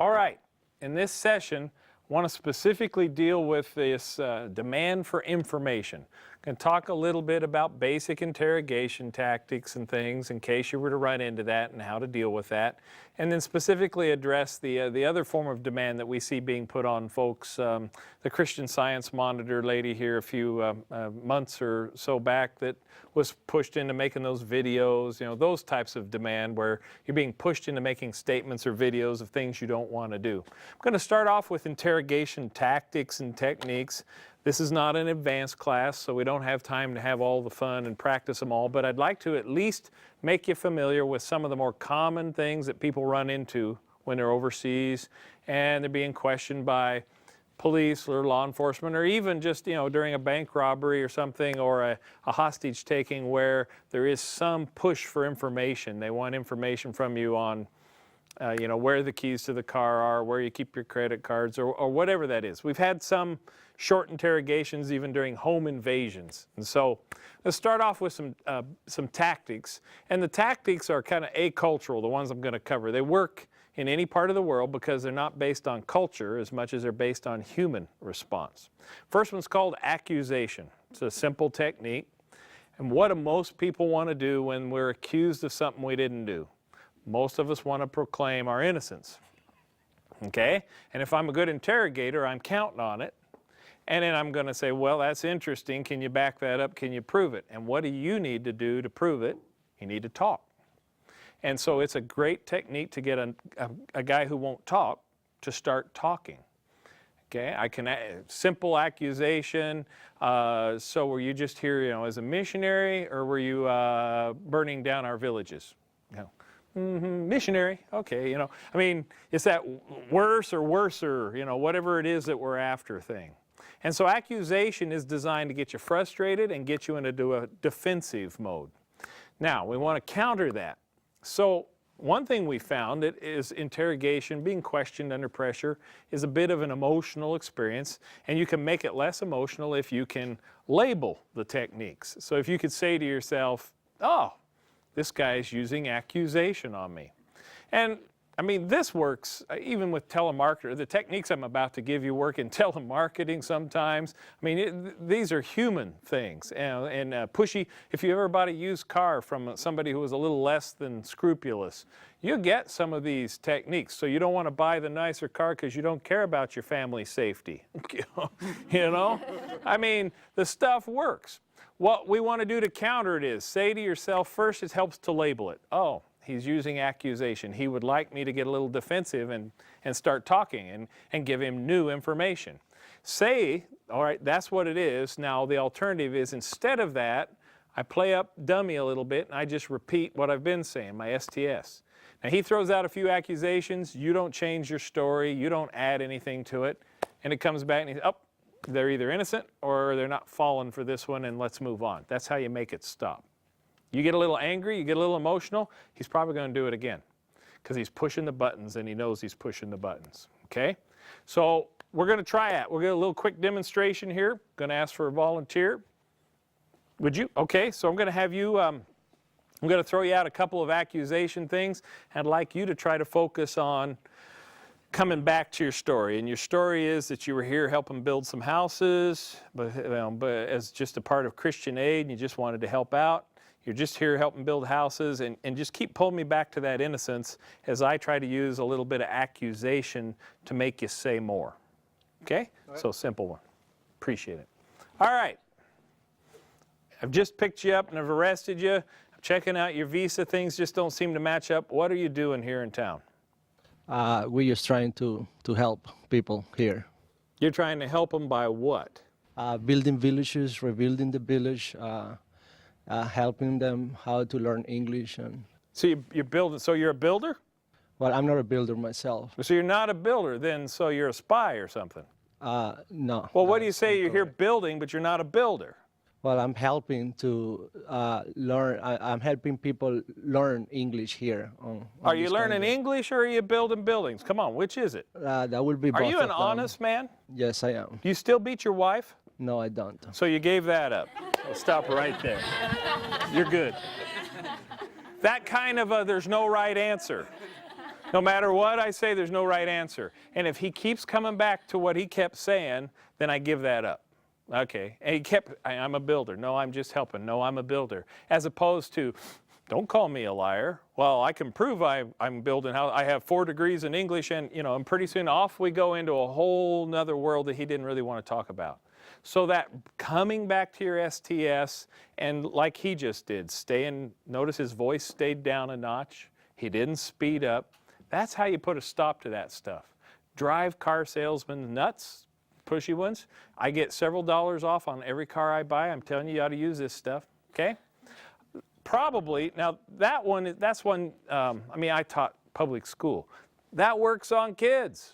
All right, in this session, I want to specifically deal with this demand for information. I'm going to talk a little bit about basic interrogation tactics and things in case you were to run into that and how to deal with that. And then specifically address the other form of demand that we see being put on folks. The Christian Science Monitor lady here a few months or so back that was pushed into making those videos, you know, those types of demand where you're being pushed into making statements or videos of things you don't want to do. I'm going to start off with interrogation tactics and techniques. This is not an advanced class, so we don't have time to have all the fun and practice them all, but I'd like to at least make you familiar with some of the more common things that people run into when they're overseas and they're being questioned by police or law enforcement, or even just, you know, during a bank robbery or something, or a hostage taking where there is some push for information. They want information from you on you know, where the keys to the car are, where you keep your credit cards, or whatever that is. We've had some short interrogations even during home invasions. And so let's start off with some tactics. And the tactics are kind of acultural, the ones I'm going to cover. They work in any part of the world because they're not based on culture as much as they're based on human response. First one's called accusation. It's a simple technique. And what do most people want to do when we're accused of something we didn't do? Most of us want to proclaim our innocence, okay? And if I'm a good interrogator, I'm counting on it. And then I'm going to say, well, that's interesting. Can you back that up? Can you prove it? And what do you need to do to prove it? You need to talk. And so it's a great technique to get a guy who won't talk to start talking. Okay, simple accusation. So were you just here, you know, as a missionary, or were you burning down our villages? You know, missionary. Okay, you know, I mean, is that worse or worser? You know, whatever it is that we're after thing. And so accusation is designed to get you frustrated and get you into a defensive mode. Now, we want to counter that. So one thing we found is interrogation, being questioned under pressure, is a bit of an emotional experience, and you can make it less emotional if you can label the techniques. So if you could say to yourself, oh, this guy is using accusation on me. And I mean, this works even with telemarketer. The techniques I'm about to give you work in telemarketing sometimes. I mean, these are human things. And pushy, if you ever bought a used car from somebody who was a little less than scrupulous, you get some of these techniques. So you don't want to buy the nicer car because you don't care about your family's safety. You know? I mean, the stuff works. What we want to do to counter it is say to yourself, first, it helps to label it. Oh, he's using accusation. He would like me to get a little defensive and start talking and give him new information. Say, all right, that's what it is. Now the alternative is, instead of that, I play up dummy a little bit and I just repeat what I've been saying, my STS. Now he throws out a few accusations. You don't change your story. You don't add anything to it. And it comes back and he's, oh, they're either innocent or they're not falling for this one, and let's move on. That's how you make it stop. You get a little angry, you get a little emotional, he's probably going to do it again because he's pushing the buttons and he knows he's pushing the buttons, okay? So we're going to try it. We'll get a little quick demonstration here. Going to ask for a volunteer. Would you? Okay, so I'm going to have you, I'm going to throw you out a couple of accusation things. I'd like you to try to focus on coming back to your story. And your story is that you were here helping build some houses, but as just a part of Christian Aid, and you just wanted to help out. You're just here helping build houses, and just keep pulling me back to that innocence as I try to use a little bit of accusation to make you say more. Okay? Right. So simple one. Appreciate it. All right. I've just picked you up and I've arrested you. I'm checking out your visa. Things just don't seem to match up. What are you doing here in town? We're just trying to help people here. You're trying to help them by what? Building villages, rebuilding the village, helping them how to learn English. And so you're building. So you're a builder? Well, I'm not a builder myself. So you're not a builder, then? So you're a spy or something? No. Well, what do you say? You're here building, but you're not a builder. Well, I'm helping to learn. I'm helping people learn English here. Are you learning English or are you building buildings? Come on, which is it? That would be both. Are you an honest man? Yes, I am. Do you still beat your wife? No, I don't. So you gave that up. I'll stop right there. You're good. That kind of there's no right answer. No matter what I say, there's no right answer. And if he keeps coming back to what he kept saying, then I give that up. Okay. And he kept, I'm a builder. No, I'm just helping. No, I'm a builder. As opposed to, don't call me a liar. Well, I can prove I'm building how I have 4 degrees in English, and and pretty soon off we go into a whole nother world that he didn't really want to talk about. So that coming back to your STS, and like he just did, notice his voice stayed down a notch. He didn't speed up. That's how you put a stop to that stuff. Drive car salesmen nuts, pushy ones. I get several dollars off on every car I buy. I'm telling you, you ought to use this stuff, okay? Probably, now that's one, I mean, I taught public school. That works on kids.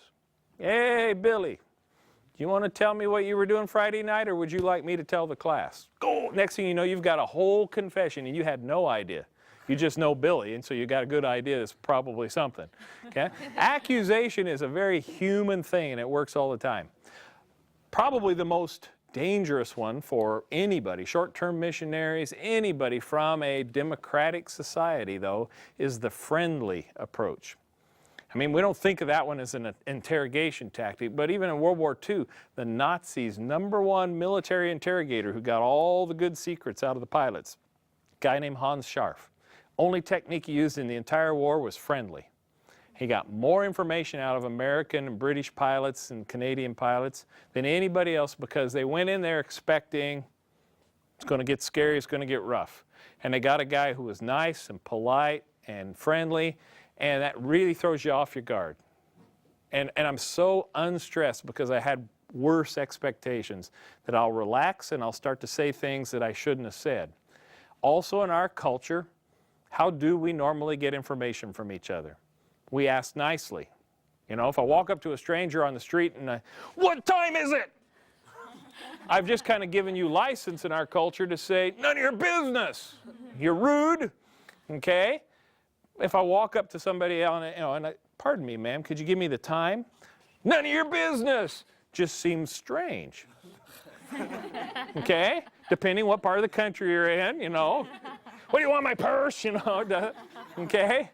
Hey, Billy, do you want to tell me what you were doing Friday night, or would you like me to tell the class? Go! Next thing you know, you've got a whole confession, and you had no idea. You just know Billy, and so you got a good idea it's probably something, okay? Accusation is a very human thing, and it works all the time. Probably the most dangerous one for anybody, short-term missionaries, anybody from a democratic society, though, is the friendly approach. I mean, we don't think of that one as an interrogation tactic, but even in World War II, the Nazis' #1 military interrogator who got all the good secrets out of the pilots, a guy named Hans Scharf, only technique he used in the entire war was friendly. He got more information out of American and British pilots and Canadian pilots than anybody else, because they went in there expecting it's going to get scary, it's going to get rough. And they got a guy who was nice and polite and friendly, and that really throws you off your guard. And I'm so unstressed because I had worse expectations that I'll relax and I'll start to say things that I shouldn't have said. Also in our culture, how do we normally get information from each other? We ask nicely. You know, if I walk up to a stranger on the street and what time is it? I've just kind of given you license in our culture to say, none of your business. You're rude, okay? If I walk up to somebody and pardon me, ma'am, could you give me the time? None of your business. Just seems strange. Okay? Depending what part of the country you're in, What do you want, my purse? Okay?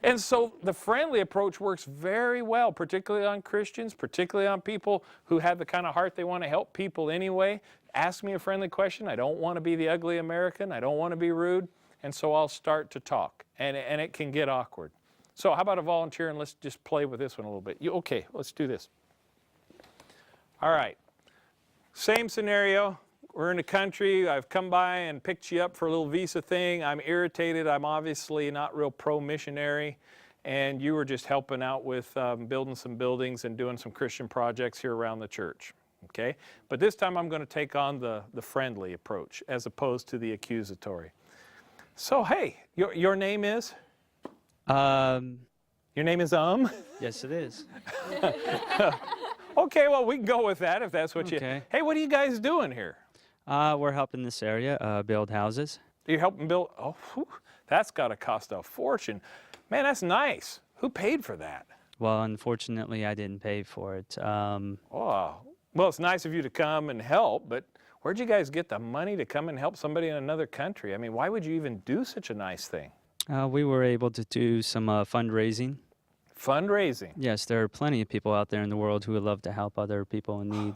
And so the friendly approach works very well, particularly on Christians, particularly on people who have the kind of heart they want to help people anyway. Ask me a friendly question. I don't want to be the ugly American. I don't want to be rude. And so I'll start to talk, and it can get awkward. So how about a volunteer, and let's just play with this one a little bit. Okay, let's do this. All right. Same scenario. We're in the country. I've come by and picked you up for a little visa thing. I'm irritated. I'm obviously not real pro-missionary. And you were just helping out with building some buildings and doing some Christian projects here around the church. Okay? But this time I'm going to take on the friendly approach as opposed to the accusatory. So, hey, your name is? Your name is Yes, it is. Okay, well, we can go with that if that's what you... Hey, what are you guys doing here? We're helping this area build houses. You're helping build... Oh, whew, that's got to cost a fortune. Man, that's nice. Who paid for that? Well, unfortunately, I didn't pay for it. Oh, well, it's nice of you to come and help, but where'd you guys get the money to come and help somebody in another country? I mean, why would you even do such a nice thing? We were able to do some fundraising. Fundraising? Yes, there are plenty of people out there in the world who would love to help other people in need.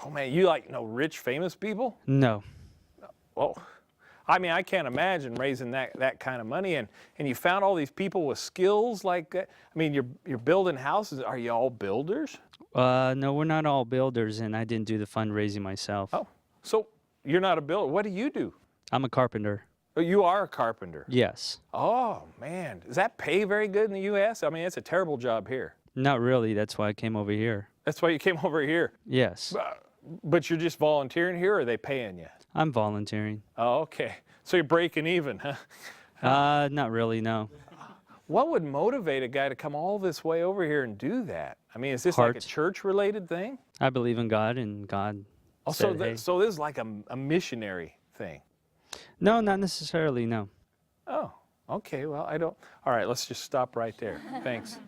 Oh, man, you rich, famous people? No. Well, I mean, I can't imagine raising that kind of money. And you found all these people with skills like that. I mean, you're building houses. Are you all builders? No, we're not all builders, and I didn't do the fundraising myself. Oh, so you're not a builder. What do you do? I'm a carpenter. Oh, you are a carpenter? Yes. Oh, man. Does that pay very good in the U.S.? I mean, it's a terrible job here. Not really. That's why I came over here. That's why you came over here? Yes. But you're just volunteering here, or are they paying you? I'm volunteering. Oh, okay. So you're breaking even, huh? Not really, no. What would motivate a guy to come all this way over here and do that? I mean, is this like a church-related thing? I believe in God, and God said, hey. So this is like a missionary thing? No, not necessarily, no. Oh, okay. Well, I don't... All right, let's just stop right there. Thanks.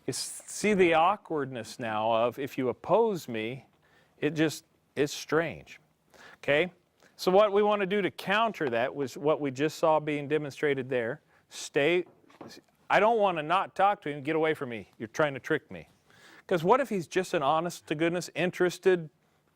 You see the awkwardness now of if you oppose me, it's strange. Okay? So what we want to do to counter that was what we just saw being demonstrated there. I don't want to not talk to him. Get away from me. You're trying to trick me. Because what if he's just an honest to goodness, interested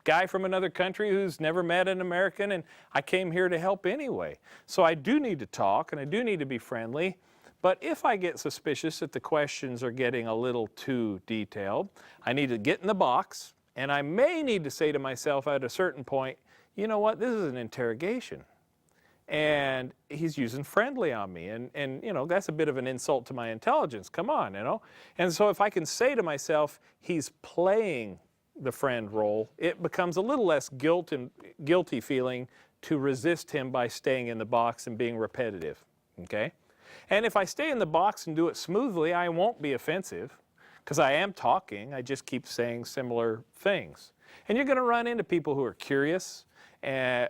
guy from another country who's never met an American, and I came here to help anyway. So I do need to talk and I do need to be friendly. But if I get suspicious that the questions are getting a little too detailed, I need to get in the box, and I may need to say to myself at a certain point, you know what, this is an interrogation. And he's using friendly on me, and you know, that's a bit of an insult to my intelligence. Come on, you know. And so if I can say to myself, he's playing the friend role, it becomes a little less guilty feeling to resist him by staying in the box and being repetitive, okay? And if I stay in the box and do it smoothly, I won't be offensive because I am talking. I just keep saying similar things. And you're going to run into people who are curious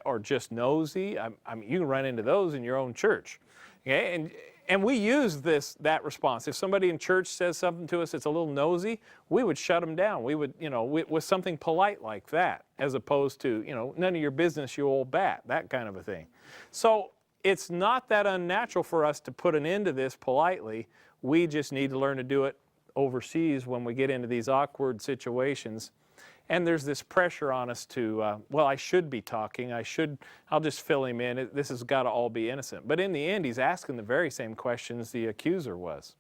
or just nosy. I mean, you can run into those in your own church. Okay? And we use that response. If somebody in church says something to us that's a little nosy, we would shut them down. We would, you know, with something polite like that, as opposed to, you know, none of your business, you old bat, that kind of a thing. So it's not that unnatural for us to put an end to this politely. We just need to learn to do it overseas when we get into these awkward situations. And there's this pressure on us to, well, I should be talking. I'll just fill him in. This has got to all be innocent. But in the end, he's asking the very same questions the accuser was.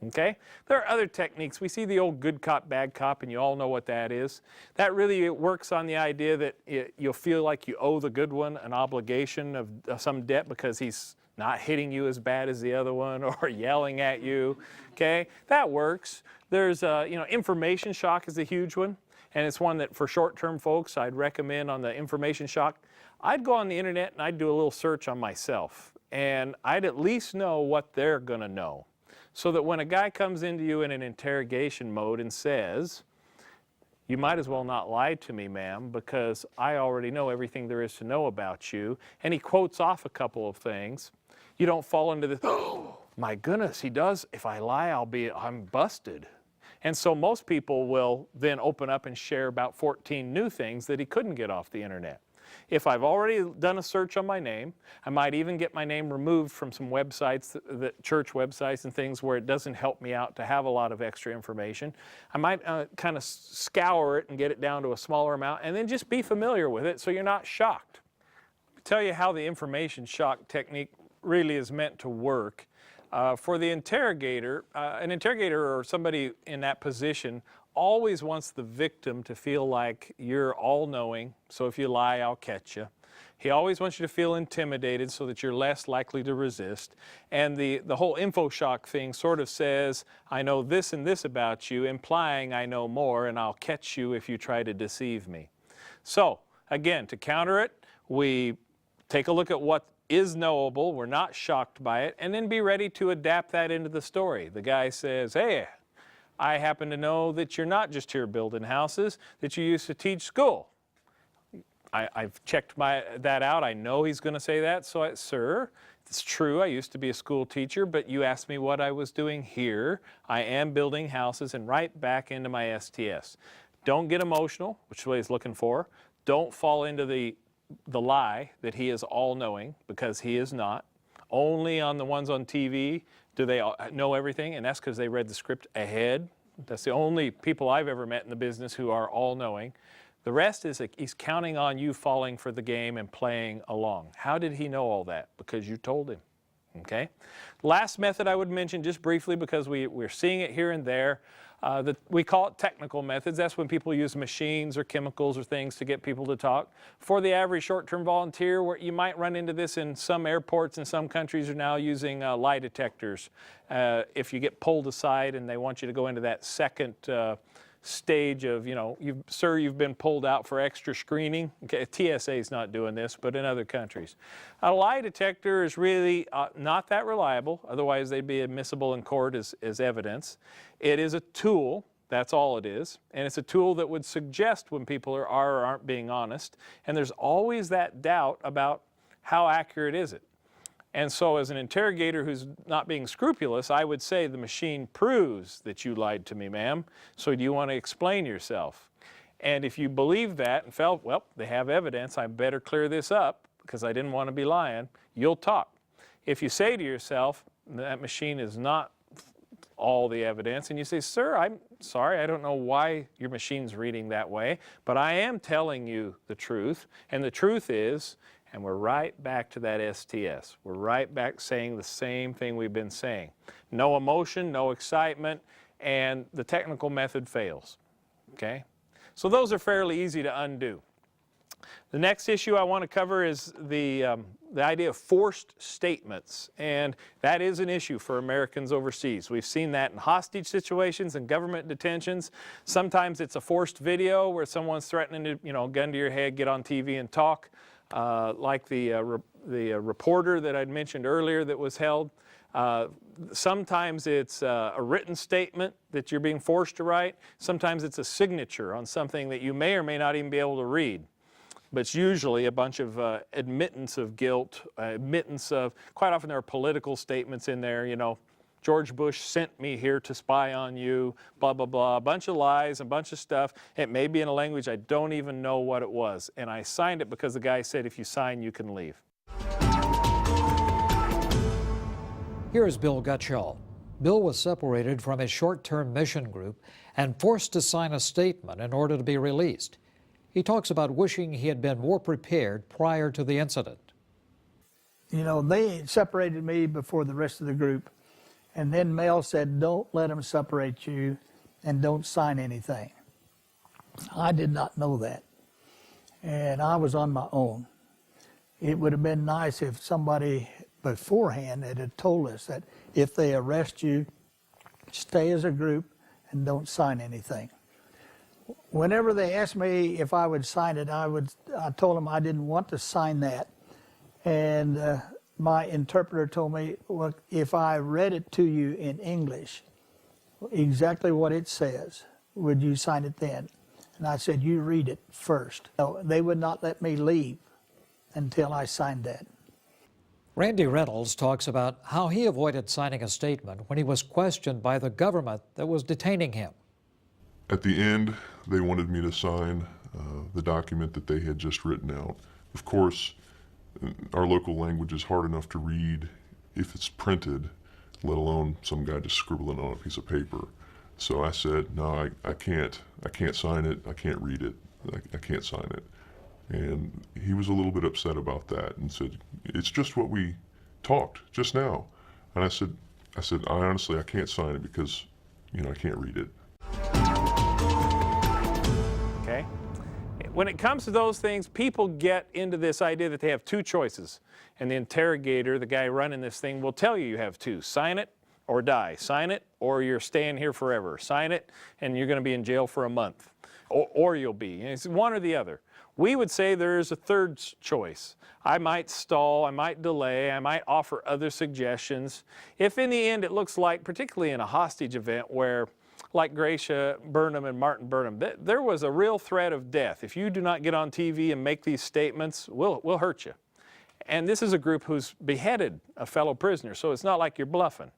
Okay? There are other techniques. We see the old good cop, bad cop, and you all know what that is. That really works on the idea that you'll feel like you owe the good one an obligation of some debt because he's not hitting you as bad as the other one or yelling at you. Okay? That works. There's, you know, information shock is a huge one. And it's one that for short-term folks I'd recommend on the information shock. I'd go on the internet and I'd do a little search on myself. And I'd at least know what they're going to know. So that when a guy comes into you in an interrogation mode and says, you might as well not lie to me, ma'am, because I already know everything there is to know about you. And he quotes off a couple of things. You don't fall into this, oh, my goodness, he does. If I lie, I'm busted. And so most people will then open up and share about 14 new things that he couldn't get off the internet. If I've already done a search on my name, I might even get my name removed from some websites, church websites and things where it doesn't help me out to have a lot of extra information. I might kind of scour it and get it down to a smaller amount and then just be familiar with it so you're not shocked. I'll tell you how the information shock technique really is meant to work. For the interrogator, an interrogator or somebody in that position always wants the victim to feel like you're all-knowing, so if you lie, I'll catch you. He always wants you to feel intimidated so that you're less likely to resist. And the whole info shock thing sort of says, I know this and this about you, implying I know more, and I'll catch you if you try to deceive me. So, again, to counter it, we take a look at what is knowable, we're not shocked by it, and then be ready to adapt that into the story. The guy says, hey, I happen to know that you're not just here building houses, that you used to teach school. I've checked that out. I know he's going to say that. So, sir, it's true. I used to be a school teacher, but you asked me what I was doing here. I am building houses, and right back into my STS. Don't get emotional, which is what he's looking for. Don't fall into the lie that he is all-knowing, because he is not. Only on the ones on TV do they know everything, and that's because they read the script ahead. That's the only people I've ever met in the business who are all-knowing. The rest is he's counting on you falling for the game and playing along. How did he know all that? Because you told him. Okay? Last method I would mention just briefly, because we're seeing it here and there. We call it technical methods. That's when people use machines or chemicals or things to get people to talk. For the average short-term volunteer, where you might run into this in some airports in some countries are now using lie detectors. If you get pulled aside and they want you to go into that second stage of, you know, sir, you've been pulled out for extra screening. Okay, TSA is not doing this, but in other countries. A lie detector is really not that reliable, otherwise they'd be admissible in court as evidence. It is a tool, that's all it is, and it's a tool that would suggest when people are or aren't being honest, and there's always that doubt about how accurate is it. And so as an interrogator who's not being scrupulous, I would say the machine proves that you lied to me, ma'am, so do you want to explain yourself? And if you believe that and felt, well, they have evidence, I better clear this up because I didn't want to be lying, you'll talk. If you say to yourself, that machine is not all the evidence, and you say, sir, I'm sorry, I don't know why your machine's reading that way, but I am telling you the truth, and the truth is, and we're right back to that STS. We're right back saying the same thing we've been saying. No emotion, no excitement, and the technical method fails, okay? So those are fairly easy to undo. The next issue I want to cover is the idea of forced statements, and that is an issue for Americans overseas. We've seen that in hostage situations and government detentions. Sometimes it's a forced video where someone's threatening to, you know, gun to your head, get on TV and talk, like the reporter that I'd mentioned earlier that was held. Sometimes it's a written statement that you're being forced to write. Sometimes it's a signature on something that you may or may not even be able to read. But it's usually a bunch of admittance of guilt, admittance of, quite often there are political statements in there, you know, George Bush sent me here to spy on you, blah, blah, blah, a bunch of lies, a bunch of stuff. It may be in a language I don't even know what it was. And I signed it because the guy said, if you sign, you can leave. Here is Bill Gutschall. Bill was separated from his short-term mission group and forced to sign a statement in order to be released. He talks about wishing he had been more prepared prior to the incident. You know, they separated me before the rest of the group, and then Mel said, don't let them separate you and don't sign anything. I did not know that, and I was on my own. It would have been nice if somebody beforehand had told us that if they arrest you, stay as a group and don't sign anything. Whenever they asked me if I would sign it, I told them I didn't want to sign that. And my interpreter told me, look, if I read it to you in English, exactly what it says, would you sign it then? And I said, you read it first. No, they would not let me leave until I signed that. Randy Reynolds talks about how he avoided signing a statement when he was questioned by the government that was detaining him. At the end, they wanted me to sign the document that they had just written out. Of course, our local language is hard enough to read if it's printed, let alone some guy just scribbling on a piece of paper. So I said, no, I can't sign it, I can't read it, I can't sign it. And he was a little bit upset about that and said, it's just what we talked just now. And I said, I honestly, I can't sign it because, you know, I can't read it. Okay? When it comes to those things, people get into this idea that they have two choices. And the interrogator, the guy running this thing, will tell you you have two. Sign it or die. Sign it or you're staying here forever. Sign it and you're going to be in jail for a month. Or you'll be. It's one or the other. We would say there's a third choice. I might stall, I might delay, I might offer other suggestions. If in the end it looks like, particularly in a hostage event where, like Gracia Burnham and Martin Burnham, there was a real threat of death. If you do not get on TV and make these statements, we'll hurt you. And this is a group who's beheaded a fellow prisoner, so it's not like you're bluffing.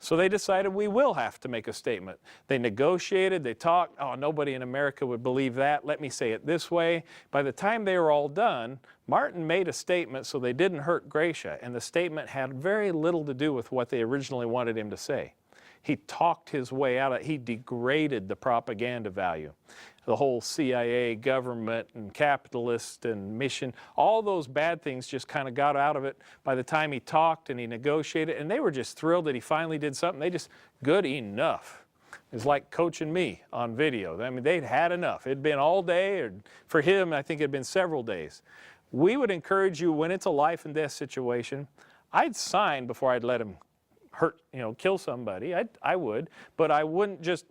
So they decided we will have to make a statement. They negotiated, they talked, oh, nobody in America would believe that, let me say it this way. By the time they were all done, Martin made a statement so they didn't hurt Gracia, and the statement had very little to do with what they originally wanted him to say. He talked his way out of it, he degraded the propaganda value. The whole CIA, government, and capitalist, and mission, all those bad things just kind of got out of it by the time he talked and he negotiated, and they were just thrilled that he finally did something. They just, good enough. It's like coaching me on video. I mean, they'd had enough. It'd been all day, or for him, I think it'd been several days. We would encourage you, when it's a life and death situation, I'd sign before I'd let him hurt, you know, kill somebody. I would, but I wouldn't just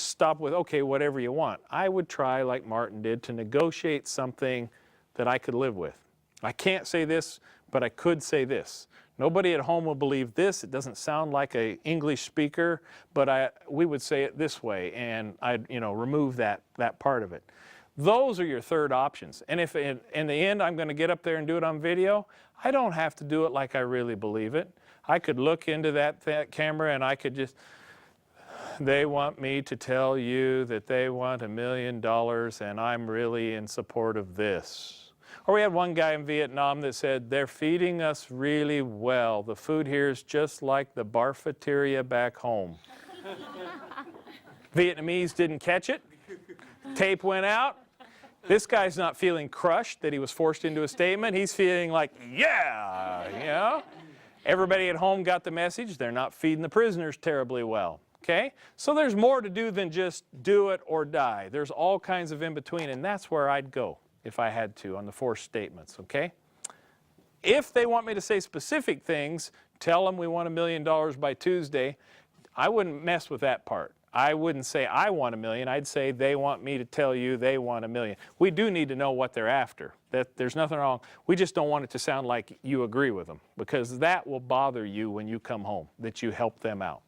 stop with, okay, whatever you want. I would try, like Martin did, to negotiate something that I could live with. I can't say this, but I could say this. Nobody at home will believe this. It doesn't sound like an English speaker, but we would say it this way, and I'd, you know, remove that part of it. Those are your third options. And if in the end I'm going to get up there and do it on video, I don't have to do it like I really believe it. I could look into that camera and I could just, they want me to tell you that they want $1 million and I'm really in support of this. Or we had one guy in Vietnam that said, they're feeding us really well. The food here is just like the barfeteria back home. Vietnamese didn't catch it. Tape went out. This guy's not feeling crushed that he was forced into a statement. He's feeling like, yeah, you know. Everybody at home got the message. They're not feeding the prisoners terribly well. Okay? So there's more to do than just do it or die. There's all kinds of in between, and that's where I'd go if I had to on the forced statements. Okay? If they want me to say specific things, tell them we want $1 million by Tuesday. I wouldn't mess with that part. I wouldn't say I want $1 million. I'd say they want me to tell you they want $1 million. We do need to know what they're after. There's nothing wrong. We just don't want it to sound like you agree with them, because that will bother you when you come home, that you help them out.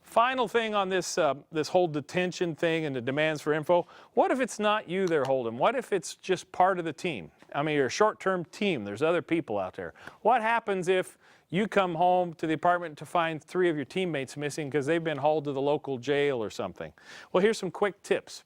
Final thing on this, this whole detention thing and the demands for info, what if it's not you they're holding? What if it's just part of the team? I mean, you're a short-term team. There's other people out there. What happens if you come home to the apartment to find 3 of your teammates missing because they've been hauled to the local jail or something? Well, here's some quick tips.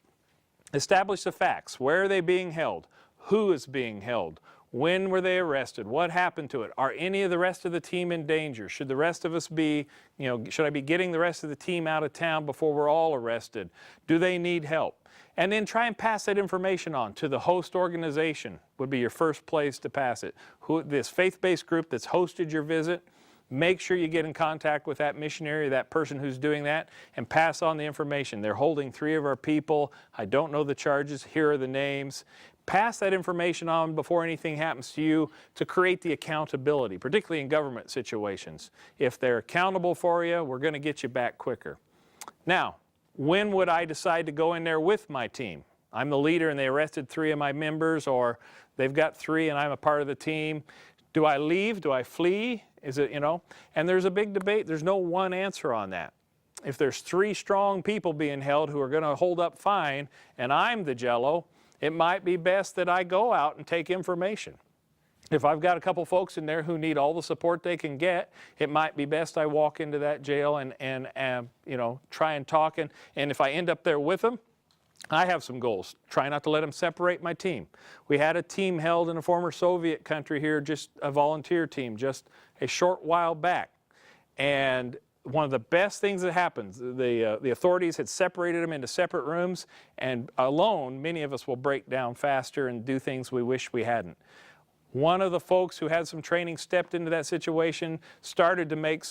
Establish the facts. Where are they being held? Who is being held? When were they arrested? What happened to it? Are any of the rest of the team in danger? Should the rest of us be, should I be getting the rest of the team out of town before we're all arrested? Do they need help? And then try and pass that information on to the host organization would be your first place to pass it. This faith-based group that's hosted your visit, make sure you get in contact with that missionary, that person who's doing that, and pass on the information. They're holding 3 of our people. I don't know the charges. Here are the names. Pass that information on before anything happens to you to create the accountability, particularly in government situations. If they're accountable for you, we're going to get you back quicker. Now, when would I decide to go in there with my team? I'm the leader and they arrested 3 of my members, or they've got 3 and I'm a part of the team. Do I leave? Do I flee? Is it, And there's a big debate. There's no one answer on that. If there's 3 strong people being held who are going to hold up fine and I'm the jello, it might be best that I go out and take information. If I've got a couple folks in there who need all the support they can get, it might be best I walk into that jail and try and talk. And if I end up there with them, I have some goals. Try not to let them separate my team. We had a team held in a former Soviet country here, just a volunteer team, just a short while back. And one of the best things that happens, the authorities had separated them into separate rooms, and alone, many of us will break down faster and do things we wish we hadn't. One of the folks who had some training stepped into that situation, started to make